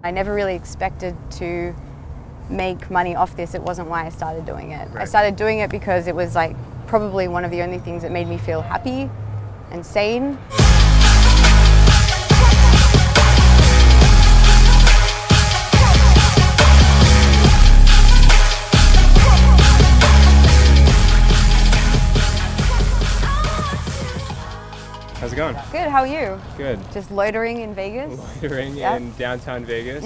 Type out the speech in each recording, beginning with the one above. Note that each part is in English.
I never really expected to make money off this. It wasn't why I started doing it. Right. I started doing it because it was like probably one of the only things that made me feel happy and sane. How's it going? Good, how are you? Good. Just loitering in Vegas? Loitering Yep. in downtown Vegas.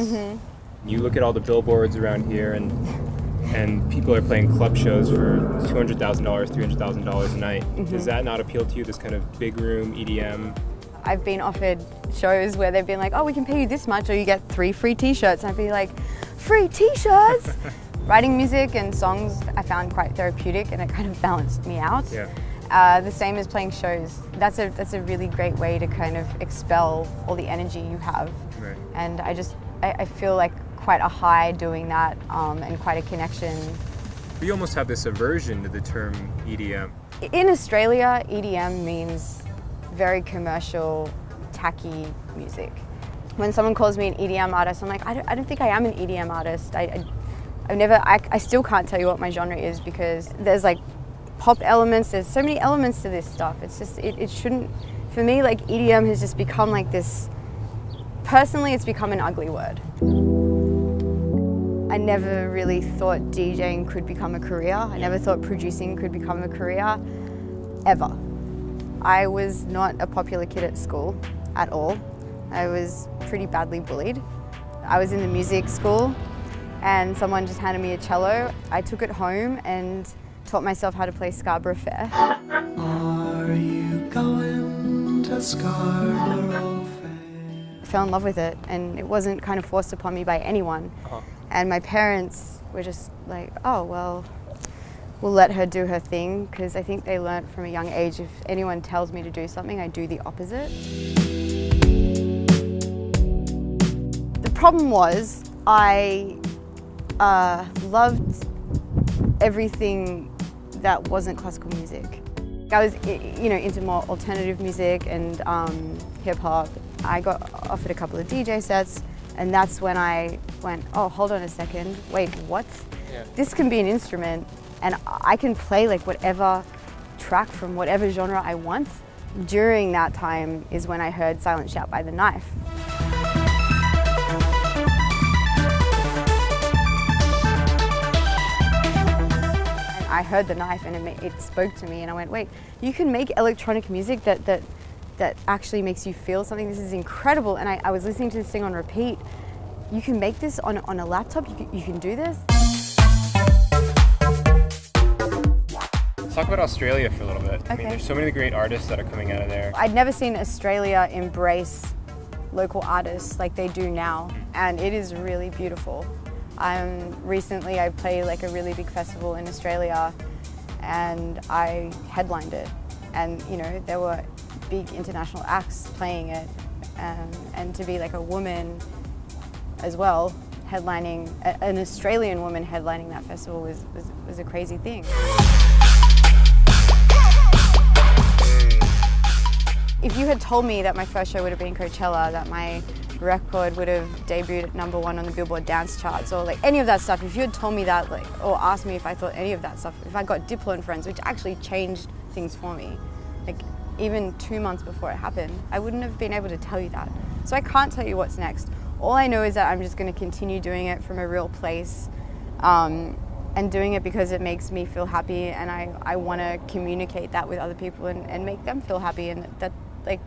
You look at all the billboards around here and people are playing club shows for $200,000, $300,000 a night. Does that not appeal to you, this kind of big room EDM? I've been offered shows where they've been like, oh, we can pay you this much or you get 3 free t-shirts. And I'd be like, free t-shirts? Writing music and songs I found quite therapeutic and it kind of balanced me out. Yeah. The same as playing shows. That's a really great way to kind of expel all the energy you have. Right. And I feel like quite a high doing that and quite a connection. We almost have this aversion to the term EDM. In Australia, EDM means very commercial, tacky music. When someone calls me an EDM artist, I'm like, I don't think I am an EDM artist. I still can't tell you what my genre is because there's like pop elements, there's so many elements to this stuff. It's just, it shouldn't, for me, like EDM has just become like this, personally it's become an ugly word. I never really thought DJing could become a career. I never thought producing could become a career, ever. I was not a popular kid at school at all. I was pretty badly bullied. I was in the music school and someone just handed me a cello. I took it home and taught myself how to play Scarborough Fair. Are you going to Scarborough Fair? I fell in love with it and it wasn't kind of forced upon me by anyone. And my parents were just like, oh, well, we'll let her do her thing, because I think they learnt from a young age, if anyone tells me to do something, I do the opposite. The problem was I loved everything that wasn't classical music. I was, into more alternative music and hip hop. I got offered a couple of DJ sets, and that's when I went, oh, hold on a second, wait, what? Yeah. This can be an instrument, and I can play like whatever track from whatever genre I want. During that time is when I heard Silent Shout by The Knife. I heard The Knife and it spoke to me and I went, wait, you can make electronic music that actually makes you feel something. This is incredible. And I was listening to this thing on repeat. You can make this on a laptop, you can do this. Let's talk about Australia for a little bit. I mean, Okay. there's so many great artists that are coming out of there. I'd never seen Australia embrace local artists like they do now, and it is really beautiful. Recently I played like a really big festival in Australia and I headlined it, and there were big international acts playing it, and to be like a woman as well headlining, an Australian woman headlining that festival was a crazy thing. If you had told me that my first show would have been Coachella, that my record would have debuted at #1 on the Billboard dance charts, or like any of that stuff, if you had told me that, or asked me if I thought any of that stuff, if I got Diplo and Friends, which actually changed things for me, like even 2 months before it happened, I wouldn't have been able to tell you that. So I can't tell you what's next. All I know is that I'm just going to continue doing it from a real place, and doing it because it makes me feel happy, and I want to communicate that with other people and make them feel happy, and that like